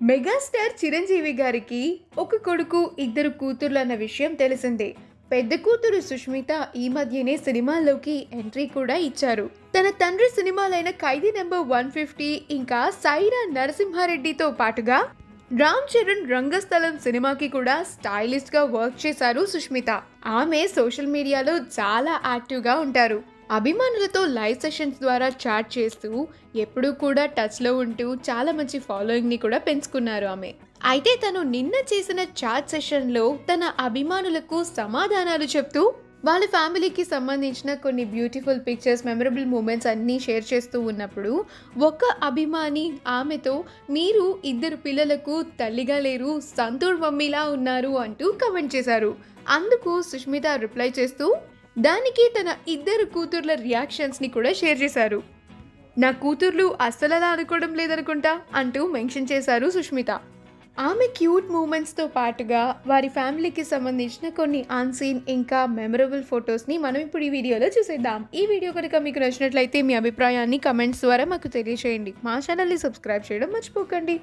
Megastar Chiranjeevi గారికి ఒక కొడుకు ఇద్దరు కూతుర్లు అన్న విషయం తెలిసిందే. పెద్ద కూతురు సుష్మిత ఈ మధ్యనే సినిమాల్లోకి ఎంట్రీ కూడా ఇచ్చారు. తన తండ్రి సినిమాలైన ఖైదీ నెంబర్ 150 ఇంకా సైరా నరసింహారెడ్డితో పాటుగా రామ్ చరణ్ రంగస్థలం సినిమాకి కూడా స్టైలిస్ట్ గా వర్క్ చేశారు సుష్మిత. ఆమె సోషల్ మీడియాలో చాలా యాక్టివ్ గా ఉంటారు. అభిమానులతో లైవ్ సెషన్స్ ద్వారా చాట్ చేస్తూ ఎప్పుడూ కూడా టచ్లో ఉంటూ చాలా మంచి ఫాలోయింగ్ని కూడా పెంచుకున్నారు ఆమె. అయితే తను నిన్న చేసిన చాట్ సెషన్లో తన అభిమానులకు సమాధానాలు చెప్తూ వాళ్ళ ఫ్యామిలీకి సంబంధించిన కొన్ని బ్యూటిఫుల్ పిక్చర్స్, మెమరబుల్ మూమెంట్స్ అన్నీ షేర్ చేస్తూ ఉన్నప్పుడు ఒక అభిమాని ఆమెతో మీరు ఇద్దరు పిల్లలకు తల్లిగా లేరు, సంతూర్ మమ్మీలా ఉన్నారు అంటూ కమెంట్ చేశారు. అందుకు సుష్మిత రిప్లై చేస్తూ దానికి తన ఇద్దరు కూతుర్ల రియాక్షన్స్ని కూడా షేర్ చేశారు. నా కూతుర్లు అస్సలు అలా అనుకోవడం లేదనుకుంటా అంటూ మెన్షన్ చేశారు సుష్మిత. ఆమె క్యూట్ మూమెంట్స్తో పాటుగా వారి ఫ్యామిలీకి సంబంధించిన కొన్ని అన్సీన్ ఇంకా మెమరబుల్ ఫొటోస్ని మనం ఇప్పుడు ఈ వీడియోలో చూసేద్దాం. ఈ వీడియో కనుక మీకు నచ్చినట్లయితే మీ అభిప్రాయాన్ని కమెంట్స్ ద్వారా మాకు తెలియజేయండి. మా ఛానల్ని సబ్స్క్రైబ్ చేయడం మర్చిపోకండి.